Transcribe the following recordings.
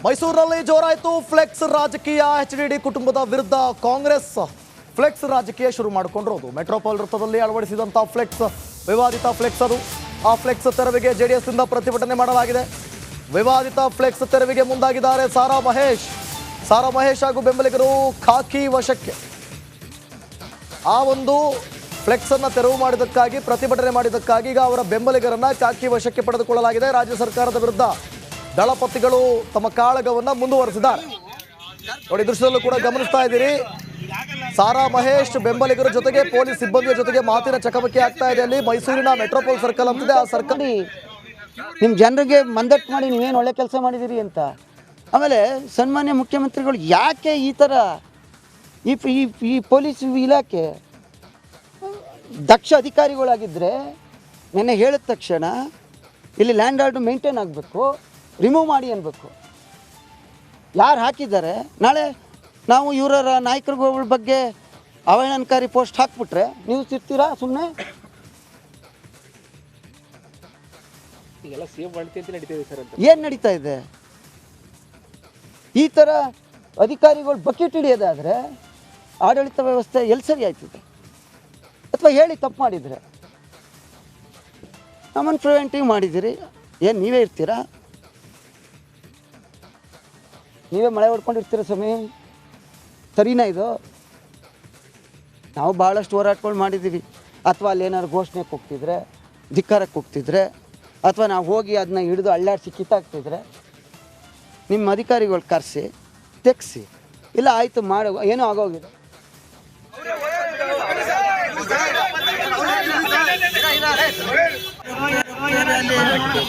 ಮೈಸೂರಿನಲ್ಲಿ ಜೋರಾಯಿತು ಫ್ಲೆಕ್ಸ್ ರಾಜಕೀಯ. HDD ಕುಟುಂಬದ ವಿರುದ್ಧ ಕಾಂಗ್ರೆಸ್ ಫ್ಲೆಕ್ಸ್ ರಾಜಕೀಯ ಶುರು ಮಾಡಿಕೊಂಡಿರೋದು. ಮೆಟ್ರೋಪಾಲ್ ವೃತ್ತದಲ್ಲಿ ಅಳವಡಿಸಿದಂಥ ಫ್ಲೆಕ್ಸ್ ವಿವಾದಿತ ಫ್ಲೆಕ್ಸ್ ಅದು. ಆ ಫ್ಲೆಕ್ಸ್ ತೆರವಿಗೆ JDS ಇಂದ ಪ್ರತಿಭಟನೆ ಮಾಡಲಾಗಿದೆ. ವಿವಾದಿತ ಫ್ಲೆಕ್ಸ್ ತೆರವಿಗೆ ಮುಂದಾಗಿದ್ದಾರೆ ಸಾರಾ ಮಹೇಶ್ ಹಾಗೂ ಬೆಂಬಲಿಗರು ಖಾಕಿ ವಶಕ್ಕೆ. ಆ ಒಂದು ಫ್ಲೆಕ್ಸ್ ಅನ್ನು ತೆರವು ಮಾಡಿದ್ದಕ್ಕಾಗಿ ಪ್ರತಿಭಟನೆ ಮಾಡಿದ್ದಕ್ಕಾಗಿ ಈಗ ಅವರ ಬೆಂಬಲಿಗರನ್ನ ಖಾಕಿ ವಶಕ್ಕೆ ಪಡೆದುಕೊಳ್ಳಲಾಗಿದೆ. ರಾಜ್ಯ ಸರ್ಕಾರದ ವಿರುದ್ಧ ದಳಪತಿಗಳು ತಮ್ಮ ಕಾಳಗವನ್ನು ಮುಂದುವರೆಸಿದ್ದಾರೆ. ನೋಡಿ, ದೃಶ್ಯದಲ್ಲೂ ಕೂಡ ಗಮನಿಸ್ತಾ ಇದ್ದೀರಿ. ಸಾರಾ ಮಹೇಶ್ ಬೆಂಬಲಿಗರ ಜೊತೆಗೆ ಪೊಲೀಸ್ ಸಿಬ್ಬಂದಿಯ ಜೊತೆಗೆ ಮಾತಿನ ಚಕಮಕಿ ಆಗ್ತಾ ಇದೆ. ಅಲ್ಲಿ ಮೈಸೂರಿನ ಮೆಟ್ರೋಪಾಲ್ ಸರ್ಕಲ್ ಅಂತಿದೆ. ಆ ಸರ್ಕಲ್ ನಿಮ್ಮ ಜನರಿಗೆ ಮಂದಟ್ಟು ಮಾಡಿ ನೀವೇನು ಒಳ್ಳೆ ಕೆಲಸ ಮಾಡಿದ್ದೀರಿ ಅಂತ. ಆಮೇಲೆ ಸನ್ಮಾನ್ಯ ಮುಖ್ಯಮಂತ್ರಿಗಳು ಯಾಕೆ ಈ ಥರ ಈ ಪೊಲೀಸ್ ಇಲಾಖೆ ದಕ್ಷ ಅಧಿಕಾರಿಗಳಾಗಿದ್ದರೆ ನೆನ್ನೆ ಹೇಳಿದ ತಕ್ಷಣ ಇಲ್ಲಿ ಲ್ಯಾಂಡ್ ಆರ್ಡರ್ ಮೇಂಟೈನ್ ಆಗಬೇಕು, ರಿಮೂವ್ ಮಾಡಿ ಅನ್ಬೇಕು. ಯಾರು ಹಾಕಿದ್ದಾರೆ, ನಾಳೆ ನಾವು ಇವರ ನಾಯಕರುಗಳ ಬಗ್ಗೆ ಅವಹೇಳನಕಾರಿ ಪೋಸ್ಟ್ ಹಾಕ್ಬಿಟ್ರೆ ನೀವು ಸಿಗ್ತೀರಾ ಸುಮ್ಮನೆ? ಏನು ನಡೀತಾ ಇದೆ? ಈ ಥರ ಅಧಿಕಾರಿಗಳು ಬಕೆಟ್ ಹಿಡಿಯೋದಾದರೆ ಆಡಳಿತ ವ್ಯವಸ್ಥೆ ಎಲ್ಲಿ ಸರಿ ಆಯ್ತದೆ? ಅಥವಾ ಹೇಳಿ ತಪ್ಪು ಮಾಡಿದರೆ ನಮ್ಮನ್ನು ಪ್ರಿವೆಂಟಿವ್ ಮಾಡಿದ್ದೀರಿ, ಏನು ನೀವೇ ಇರ್ತೀರಾ? ನೀವೇ ಮಳೆ ಹೊಡ್ಕೊಂಡಿರ್ತೀರ ಸ್ವಾಮಿ? ಸರಿನಾ ಇದು? ನಾವು ಭಾಳಷ್ಟು ಹೋರಾಟಗಳು ಮಾಡಿದ್ದೀವಿ. ಅಥವಾ ಅಲ್ಲೇನಾದ್ರು ಘೋಷಣೆಗೆ ಹೋಗ್ತಿದ್ರೆ, ಧಿಕ್ಕಾರಕ್ಕೆ ಹೋಗ್ತಿದ್ರೆ, ಅಥವಾ ನಾವು ಹೋಗಿ ಅದನ್ನ ಹಿಡಿದು ಅಳ್ಳಾಡಿಸಿ ಕಿತ್ತಾಕ್ತಿದ್ರೆ ನಿಮ್ಮ ಅಧಿಕಾರಿಗಳು ಕರೆಸಿ ತೆಗ್ಸಿ, ಇಲ್ಲ ಆಯಿತು ಮಾಡೋ ಏನೂ ಆಗೋಗಿದೆ.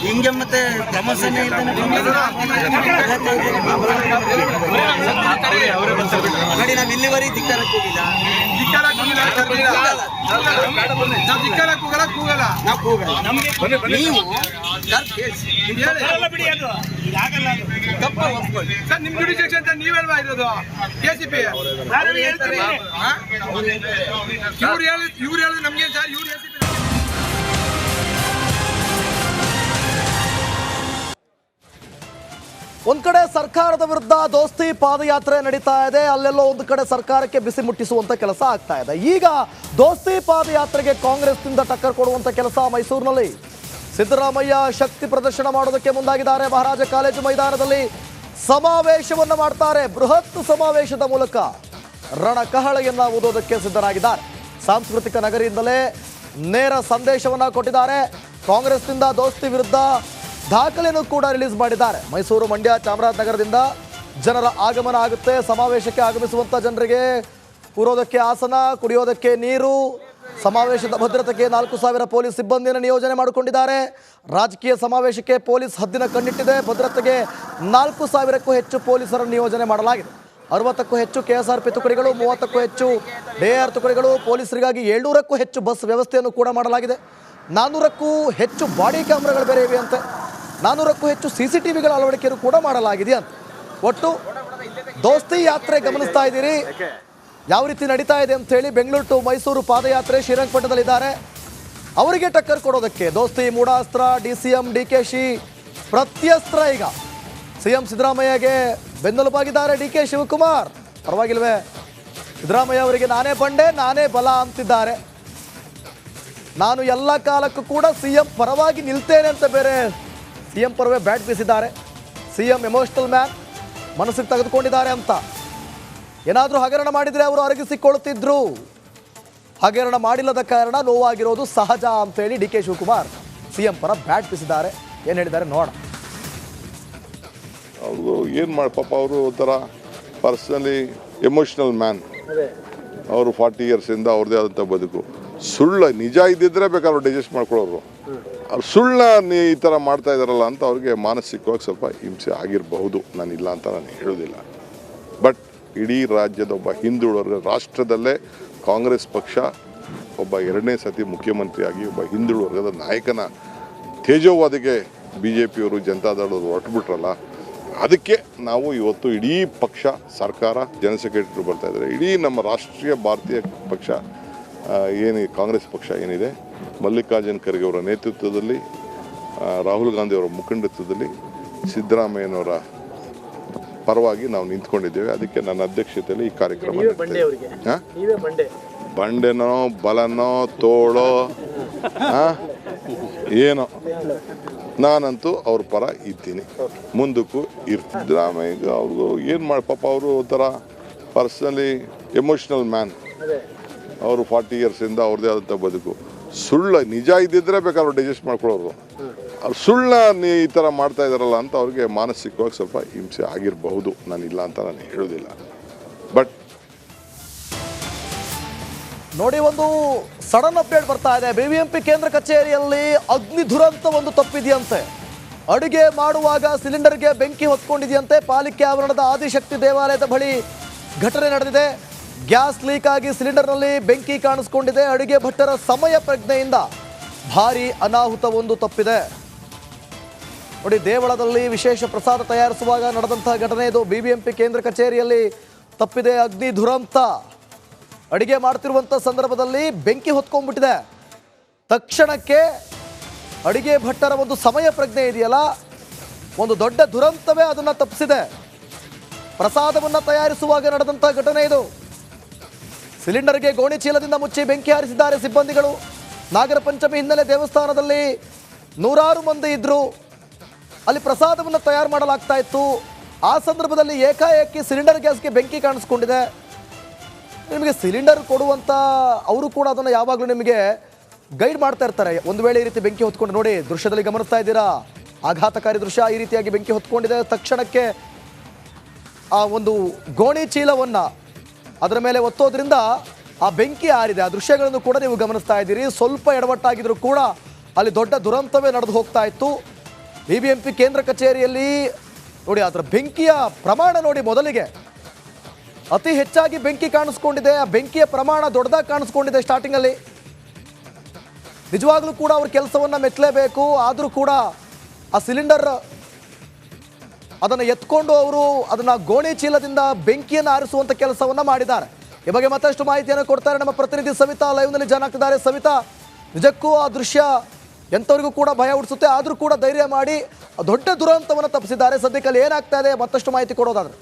ಹಿಂಗೆ ಮತ್ತೆ ಪ್ರಮೋಷನ್ ನೋಡಿ, ನಾವು ಇಲ್ಲಿವರೆಗೆ ಧಿಕ್ಕಾರಕ್ಕೆ ಹೋಗಿಲ್ಲ. ನೀವು ನಿಮ್ ಜುಡಿಷಿಯಲ್ ಅಂತ ನೀವೆಲ್ವಾ ಇರೋದು? KCP ಇವ್ರು ಹೇಳುದು ನಮ್ಗೆ ಸರ್, ಇವ್ರು ಒಂದ್ ಕಡೆ ಸರ್ಕಾರದ ವಿರುದ್ಧ ದೋಸ್ತಿ ಪಾದಯಾತ್ರೆ ನಡೀತಾ ಇದೆ. ಅಲ್ಲೆಲ್ಲೋ ಒಂದು ಕಡೆ ಸರ್ಕಾರಕ್ಕೆ ಬಿಸಿ ಮುಟ್ಟಿಸುವಂತ ಕೆಲಸ ಆಗ್ತಾ ಇದೆ. ಈಗ ದೋಸ್ತಿ ಪಾದಯಾತ್ರೆಗೆ ಕಾಂಗ್ರೆಸ್ನಿಂದ ಟಕ್ಕರ್ ಕೊಡುವಂತ ಕೆಲಸ ಮೈಸೂರಿನಲ್ಲಿ. ಸಿದ್ದರಾಮಯ್ಯ ಶಕ್ತಿ ಪ್ರದರ್ಶನ ಮಾಡೋದಕ್ಕೆ ಮುಂದಾಗಿದ್ದಾರೆ. ಮಹಾರಾಜ ಕಾಲೇಜು ಮೈದಾನದಲ್ಲಿ ಸಮಾವೇಶವನ್ನು ಮಾಡ್ತಾರೆ. ಬೃಹತ್ ಸಮಾವೇಶದ ಮೂಲಕ ರಣಕಹಳೆಯನ್ನ ಊದೋದಕ್ಕೆ ಸಿದ್ಧರಾಗಿದ್ದಾರೆ. ಸಾಂಸ್ಕೃತಿಕ ನಗರಿಯಿಂದಲೇ ನೇರ ಸಂದೇಶವನ್ನ ಕೊಟ್ಟಿದ್ದಾರೆ. ಕಾಂಗ್ರೆಸ್ನಿಂದ ದೋಸ್ತಿ ವಿರುದ್ಧ ದಾಖಲೆಯನ್ನು ಕೂಡ ರಿಲೀಸ್ ಮಾಡಿದ್ದಾರೆ. ಮೈಸೂರು, ಮಂಡ್ಯ, ಚಾಮರಾಜನಗರದಿಂದ ಜನರ ಆಗಮನ ಆಗುತ್ತೆ. ಸಮಾವೇಶಕ್ಕೆ ಆಗಮಿಸುವಂಥ ಜನರಿಗೆ ಕೂರೋದಕ್ಕೆ ಆಸನ, ಕುಡಿಯೋದಕ್ಕೆ ನೀರು, ಸಮಾವೇಶದ ಭದ್ರತೆಗೆ 4,000 ಪೊಲೀಸ್ ಸಿಬ್ಬಂದಿಯನ್ನು ನಿಯೋಜನೆ ಮಾಡಿಕೊಂಡಿದ್ದಾರೆ. ರಾಜಕೀಯ ಸಮಾವೇಶಕ್ಕೆ ಪೊಲೀಸ್ ಹದ್ದಿನ ಕಣ್ಣಿಟ್ಟಿದೆ. ಭದ್ರತೆಗೆ 4,000ಕ್ಕೂ ಹೆಚ್ಚು ಪೊಲೀಸರನ್ನು ನಿಯೋಜನೆ ಮಾಡಲಾಗಿದೆ. 60ಕ್ಕೂ ಹೆಚ್ಚು KSRP ತುಕಡಿಗಳು, 30ಕ್ಕೂ ಹೆಚ್ಚು DAR ತುಕಡಿಗಳು, ಪೊಲೀಸರಿಗಾಗಿ 700ಕ್ಕೂ ಹೆಚ್ಚು ಬಸ್ ವ್ಯವಸ್ಥೆಯನ್ನು ಕೂಡ ಮಾಡಲಾಗಿದೆ. 400ಕ್ಕೂ ಹೆಚ್ಚು ಬಾಡಿ ಕ್ಯಾಮ್ರಾಗಳು ಬೇರೆ ಇವೆ ಅಂತೆ. 400ಕ್ಕೂ ಹೆಚ್ಚು CCTVಗಳ ಅಳವಡಿಕೆಯನ್ನು ಕೂಡ ಮಾಡಲಾಗಿದೆ ಅಂತ. ಒಟ್ಟು ದೋಸ್ತಿ ಯಾತ್ರೆ ಗಮನಿಸ್ತಾ ಇದ್ದೀರಿ ಯಾವ ರೀತಿ ನಡೀತಾ ಇದೆ ಅಂತ ಹೇಳಿ. ಬೆಂಗಳೂರು ಟು ಮೈಸೂರು ಪಾದಯಾತ್ರೆ ಶ್ರೀರಂಗಪಟ್ಟಣದಲ್ಲಿದ್ದಾರೆ. ಅವರಿಗೆ ಟಕ್ಕರ್ ಕೊಡೋದಕ್ಕೆ ದೋಸ್ತಿ ಮೂಢಾಸ್ತ್ರ, DCM DKಶ ಪ್ರತ್ಯಸ್ತ್ರ. ಈಗ CM ಸಿದ್ದರಾಮಯ್ಯಗೆ ಬೆನ್ನೆಲುಬಾಗಿದ್ದಾರೆ DK ಶಿವಕುಮಾರ್. ಪರವಾಗಿಲ್ವೇ? ಸಿದ್ದರಾಮಯ್ಯ ಅವರಿಗೆ ನಾನೇ ಬಂಡೆ ನಾನೇ ಬಲ ಅಂತಿದ್ದಾರೆ. ನಾನು ಎಲ್ಲ ಕಾಲಕ್ಕೂ ಕೂಡ CM ಪರವಾಗಿ ನಿಲ್ತೇನೆ ಅಂತ ಬೇರೆ CM ಪರವೇ ಬ್ಯಾಟ್ ಬೀಸಿದ್ದಾರೆ. CM ಎಮೋಷನಲ್ ಮ್ಯಾನ್, ಮನಸ್ಸಿಗೆ ತೆಗೆದುಕೊಂಡಿದ್ದಾರೆ ಅಂತ. ಏನಾದರೂ ಹಗರಣ ಮಾಡಿದರೆ ಅವರು ಅರಗಿಸಿಕೊಳ್ಳುತ್ತಿದ್ರು. ಹಗರಣ ಮಾಡಿಲ್ಲದ ಕಾರಣ ನೋವಾಗಿರೋದು ಸಹಜ ಅಂತೇಳಿ DK ಶಿವಕುಮಾರ್ CM ಪರ ಬ್ಯಾಟ್ ಬೀಸಿದ್ದಾರೆ. ಏನು ಹೇಳಿದ್ದಾರೆ ನೋಡ. ಅವರು ಏನು ಮಾಡಿ ಪಾಪ, ಅವರು ಒಂಥರ ಪರ್ಸನಲಿ ಎಮೋಷ್ನಲ್ ಮ್ಯಾನ್. ಅವರು 40 ಇಯರ್ಸಿಂದ ಅವ್ರದ್ದೇ ಆದಂಥ ಬದುಕು. ಸುಳ್ಳು ನಿಜ ಇದ್ದಿದ್ರೆ ಬೇಕಾದ್ರೆ ಡೈಜೆಸ್ಟ್ ಮಾಡ್ಕೊಳ್ಳೋರು. ಅವ್ರು ಸುಳ್ಳ ಈ ಥರ ಮಾಡ್ತಾ ಇದ್ದಾರಲ್ಲ ಅಂತ ಅವ್ರಿಗೆ ಮಾನಸಿಕವಾಗಿ ಸ್ವಲ್ಪ ಹಿಂಸೆ ಆಗಿರಬಹುದು. ನಾನಿಲ್ಲ ಅಂತ ನಾನು ಹೇಳೋದಿಲ್ಲ. ಬಟ್ ಇಡೀ ರಾಜ್ಯದ ಒಬ್ಬ ಹಿಂದುಳಿದ, ರಾಷ್ಟ್ರದಲ್ಲೇ ಕಾಂಗ್ರೆಸ್ ಪಕ್ಷ ಒಬ್ಬ 2ನೇ ಸತಿ ಮುಖ್ಯಮಂತ್ರಿಯಾಗಿ ಒಬ್ಬ ಹಿಂದುಳಿದ ವರ್ಗದ ನಾಯಕನ ತೇಜೋವಾದಿಗೆ BJPಯವರು, ಜನತಾದಳವರು ಹೊರಟುಬಿಟ್ರಲ್ಲ, ಅದಕ್ಕೆ ನಾವು ಇವತ್ತು ಇಡೀ ಪಕ್ಷ, ಸರ್ಕಾರ, ಜನರಲ್ ಸೆಕ್ರೆಟರಿ ಬರ್ತಾ ಇದ್ದಾರೆ. ಇಡೀ ನಮ್ಮ ರಾಷ್ಟ್ರೀಯ ಭಾರತೀಯ ಪಕ್ಷ ಕಾಂಗ್ರೆಸ್ ಪಕ್ಷ ಏನಿದೆ, ಮಲ್ಲಿಕಾರ್ಜುನ್ ಖರ್ಗೆ ಅವರ ನೇತೃತ್ವದಲ್ಲಿ, ರಾಹುಲ್ ಗಾಂಧಿ ಅವರ ಮುಖಂಡತ್ವದಲ್ಲಿ, ಸಿದ್ದರಾಮಯ್ಯನವರ ಪರವಾಗಿ ನಾವು ನಿಂತ್ಕೊಂಡಿದ್ದೇವೆ. ಅದಕ್ಕೆ ನನ್ನ ಅಧ್ಯಕ್ಷತೆಯಲ್ಲಿ ಈ ಕಾರ್ಯಕ್ರಮ ಹಾ? ಬಂಡೆನೋ ಬಲನೋ ತೋಳೋ ಏನೋ ನಾನಂತೂ ಅವ್ರ ಪರ ಇದ್ದೀನಿ, ಮುಂದಕ್ಕೂ ಇರ್ತಿದ್ರು. ಆಮೇಲೆ ಅವ್ರಿಗೂ ಏನು ಮಾಡಿ ಪಾಪ ಅವರು ಒಂಥರ ಪರ್ಸನಲಿ ಎಮೋಷ್ನಲ್ ಮ್ಯಾನ್. ಅವರು 40 ಇಯರ್ಸಿಂದ ಅವ್ರದ್ದೇ ಆದಂಥ ಬದುಕು. ಸುಳ್ಳು ನಿಜ ಇದ್ದಿದ್ರೆ ಬೇಕಾದ್ರೆ ಅವ್ರು ಡೈಜೆಸ್ಟ್ ಮಾಡ್ಕೊಳ್ಳೋರು. ಅವ್ರು ಸುಳ್ಳನ್ನ ಈ ಥರ ಮಾಡ್ತಾ ಇದ್ದಾರಲ್ಲ ಅಂತ ಅವ್ರಿಗೆ ಮಾನಸಿಕವಾಗಿ ಸ್ವಲ್ಪ ಹಿಂಸೆ ಆಗಿರಬಹುದು. ನಾನಿಲ್ಲ ಅಂತ ನಾನು ಹೇಳೋದಿಲ್ಲ. ಬಟ್ ನೋಡಿ, ಒಂದು ಸಡನ್ ಅಪ್ಡೇಟ್ ಬರ್ತಾ ಇದೆ. ಬಿಬಿಎಂಪಿ ಕೇಂದ್ರ ಕಚೇರಿಯಲ್ಲಿ ಅಗ್ನಿ ದುರಂತ ಒಂದು ತಪ್ಪಿದೆಯಂತೆ. ಅಡುಗೆ ಮಾಡುವಾಗ ಸಿಲಿಂಡರ್ಗೆ ಬೆಂಕಿ ಹೊತ್ಕೊಂಡಿದೆಯಂತೆ. ಪಾಲಿಕೆ ಆವರಣದ ಆದಿಶಕ್ತಿ ದೇವಾಲಯದ ಬಳಿ ಘಟನೆ ನಡೆದಿದೆ. ಗ್ಯಾಸ್ ಲೀಕ್ ಆಗಿ ಸಿಲಿಂಡರ್ನಲ್ಲಿ ಬೆಂಕಿ ಕಾಣಿಸ್ಕೊಂಡಿದೆ. ಅಡುಗೆ ಭಟ್ಟರ ಸಮಯ ಪ್ರಜ್ಞೆಯಿಂದ ಭಾರಿ ಅನಾಹುತವೊಂದು ತಪ್ಪಿದೆ. ನೋಡಿ, ದೇವಳದಲ್ಲಿ ವಿಶೇಷ ಪ್ರಸಾದ ತಯಾರಿಸುವಾಗ ನಡೆದಂತಹ ಘಟನೆ ಇದು. ಬಿಬಿಎಂಪಿ ಕೇಂದ್ರ ಕಚೇರಿಯಲ್ಲಿ ತಪ್ಪಿದೆ ಅಗ್ನಿ ದುರಂತ. ಅಡಿಗೆ ಮಾಡ್ತಿರುವಂಥ ಸಂದರ್ಭದಲ್ಲಿ ಬೆಂಕಿ ಹೊತ್ಕೊಂಡ್ಬಿಟ್ಟಿದೆ. ತಕ್ಷಣಕ್ಕೆ ಅಡಿಗೆ ಭಟ್ಟರ ಒಂದು ಸಮಯ ಪ್ರಜ್ಞೆ ಇದೆಯಲ್ಲ, ಒಂದು ದೊಡ್ಡ ದುರಂತವೇ ಅದನ್ನು ತಪ್ಪಿಸಿದೆ. ಪ್ರಸಾದವನ್ನು ತಯಾರಿಸುವಾಗ ನಡೆದಂಥ ಘಟನೆ ಇದು. ಸಿಲಿಂಡರ್ಗೆ ಗೋಣಿ ಚೀಲದಿಂದ ಮುಚ್ಚಿ ಬೆಂಕಿ ಹಾರಿಸಿದ್ದಾರೆ ಸಿಬ್ಬಂದಿಗಳು. ನಾಗರ ಪಂಚಮಿ ಹಿನ್ನೆಲೆ ದೇವಸ್ಥಾನದಲ್ಲಿ ನೂರಾರು ಮಂದಿ ಇದ್ದರು. ಅಲ್ಲಿ ಪ್ರಸಾದವನ್ನು ತಯಾರು ಮಾಡಲಾಗ್ತಾ ಇತ್ತು. ಆ ಸಂದರ್ಭದಲ್ಲಿ ಏಕಾಏಕಿ ಸಿಲಿಂಡರ್ ಗ್ಯಾಸ್ಗೆ ಬೆಂಕಿ ಕಾಣಿಸ್ಕೊಂಡಿದೆ. ನಿಮಗೆ ಸಿಲಿಂಡರ್ ಕೊಡುವಂಥ ಅವರು ಕೂಡ ಅದನ್ನು ಯಾವಾಗಲೂ ನಿಮಗೆ ಗೈಡ್ ಮಾಡ್ತಾ ಇರ್ತಾರೆ. ಒಂದು ವೇಳೆ ಈ ರೀತಿ ಬೆಂಕಿ ಹೊತ್ಕೊಂಡು, ನೋಡಿ ದೃಶ್ಯದಲ್ಲಿ ಗಮನಿಸ್ತಾ ಇದ್ದೀರಾ, ಆಘಾತಕಾರಿ ದೃಶ್ಯ. ಈ ರೀತಿಯಾಗಿ ಬೆಂಕಿ ಹೊತ್ಕೊಂಡಿದೆ. ತಕ್ಷಣಕ್ಕೆ ಆ ಒಂದು ಗೋಣಿ ಚೀಲವನ್ನು ಅದರ ಮೇಲೆ ಒತ್ತೋದ್ರಿಂದ ಆ ಬೆಂಕಿ ಆರಿದೆ. ಆ ದೃಶ್ಯಗಳನ್ನು ಕೂಡ ನೀವು ಗಮನಿಸ್ತಾ ಇದ್ದೀರಿ. ಸ್ವಲ್ಪ ಎಡವಟ್ಟಾಗಿದ್ರೂ ಕೂಡ ಅಲ್ಲಿ ದೊಡ್ಡ ದುರಂತವೇ ನಡೆದು ಹೋಗ್ತಾ ಇತ್ತು. ಬಿಬಿಎಂಪಿ ಕೇಂದ್ರ ಕಚೇರಿಯಲ್ಲಿ ನೋಡಿ, ಅದರ ಬೆಂಕಿಯ ಪ್ರಮಾಣ ನೋಡಿ. ಮೊದಲಿಗೆ ಅತಿ ಹೆಚ್ಚಾಗಿ ಬೆಂಕಿ ಕಾಣಿಸ್ಕೊಂಡಿದೆ. ಆ ಬೆಂಕಿಯ ಪ್ರಮಾಣ ದೊಡ್ಡದಾಗಿ ಕಾಣಿಸ್ಕೊಂಡಿದೆ ಸ್ಟಾರ್ಟಿಂಗಲ್ಲಿ. ನಿಜವಾಗ್ಲೂ ಕೂಡ ಅವ್ರ ಕೆಲಸವನ್ನು ಮೆಚ್ಚಲೇಬೇಕು. ಆದರೂ ಕೂಡ ಆ ಸಿಲಿಂಡರ್ ಅದನ್ನು ಎತ್ಕೊಂಡು ಅವರು ಅದನ್ನು ಗೋಣಿ ಚೀಲದಿಂದ ಬೆಂಕಿಯನ್ನು ಆರಿಸುವಂಥ ಕೆಲಸವನ್ನು ಮಾಡಿದ್ದಾರೆ. ಈ ಬಗ್ಗೆ ಮತ್ತಷ್ಟು ಮಾಹಿತಿಯನ್ನು ಕೊಡ್ತಾರೆ ನಮ್ಮ ಪ್ರತಿನಿಧಿ ಸವಿತಾ. ಲೈವ್ನಲ್ಲಿ ಜಾಯ್ನ್ ಆಗ್ತಿದ್ದಾರೆ. ಸವಿತಾ, ನಿಜಕ್ಕೂ ಆ ದೃಶ್ಯ ಎಂಥವ್ರಿಗೂ ಕೂಡ ಭಯ ಹುಟ್ಟಿಸುತ್ತೆ. ಆದರೂ ಕೂಡ ಧೈರ್ಯ ಮಾಡಿ ದೊಡ್ಡ ದುರಂತವನ್ನು ತಪ್ಪಿಸಿದ್ದಾರೆ. ಸದ್ಯಕ್ಕೆ ಏನಾಗ್ತಾ ಇದೆ ಮತ್ತಷ್ಟು ಮಾಹಿತಿ ಕೊಡೋದಾದ್ರೆ.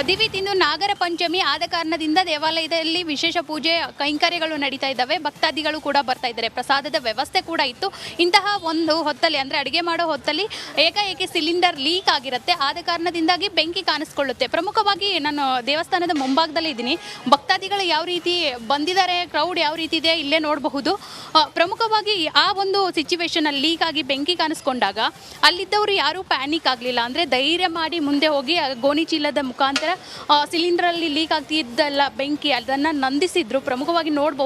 ದಿವಿತ್, ಇಂದು ನಾಗರ ಪಂಚಮಿ ಆದ ಕಾರಣದಿಂದ ದೇವಾಲಯದಲ್ಲಿ ವಿಶೇಷ ಪೂಜೆ ಕೈಂಕರ್ಯಗಳು ನಡೀತಾ ಇದ್ದಾವೆ. ಭಕ್ತಾದಿಗಳು ಕೂಡ ಬರ್ತಾ ಇದ್ದಾರೆ. ಪ್ರಸಾದದ ವ್ಯವಸ್ಥೆ ಕೂಡ ಇತ್ತು. ಇಂತಹ ಒಂದು ಹೊತ್ತಲ್ಲಿ, ಅಂದರೆ ಅಡುಗೆ ಮಾಡೋ ಹೊತ್ತಲ್ಲಿ ಏಕಾಏಕಿ ಸಿಲಿಂಡರ್ ಲೀಕ್ ಆಗಿರುತ್ತೆ. ಆದ ಕಾರಣದಿಂದಾಗಿ ಬೆಂಕಿ ಕಾಣಿಸ್ಕೊಳ್ಳುತ್ತೆ. ಪ್ರಮುಖವಾಗಿ ನಾನು ದೇವಸ್ಥಾನದ ಮುಂಭಾಗದಲ್ಲೇ ಇದ್ದೀನಿ. ಭಕ್ತಾದಿಗಳು ಯಾವ ರೀತಿ ಬಂದಿದ್ದಾರೆ, ಕ್ರೌಡ್ ಯಾವ ರೀತಿ ಇದೆ ಇಲ್ಲೇ ನೋಡಬಹುದು. ಪ್ರಮುಖವಾಗಿ ಆ ಒಂದು ಸಿಚುವೇಶನಲ್ಲಿ ಲೀಕ್ ಆಗಿ ಬೆಂಕಿ ಕಾಣಿಸ್ಕೊಂಡಾಗ ಅಲ್ಲಿದ್ದವರು ಯಾರೂ ಪ್ಯಾನಿಕ್ ಆಗಲಿಲ್ಲ. ಅಂದರೆ ಧೈರ್ಯ ಮಾಡಿ ಮುಂದೆ ಹೋಗಿ ಗೋಣಿ ಚೀಲದ ಮುಖಾಂತರ ಸಿಲಿಂಡರಲ್ಲಿ ಲೀಕ್ ಆಗ್ತಿದ್ದಲ್ಲ ಬೆಂಕಿ, ಅದನ್ನು ನಂದಿಸಿದ್ರು. ಪ್ರಮುಖವಾಗಿ ನೋಡಬಹುದು.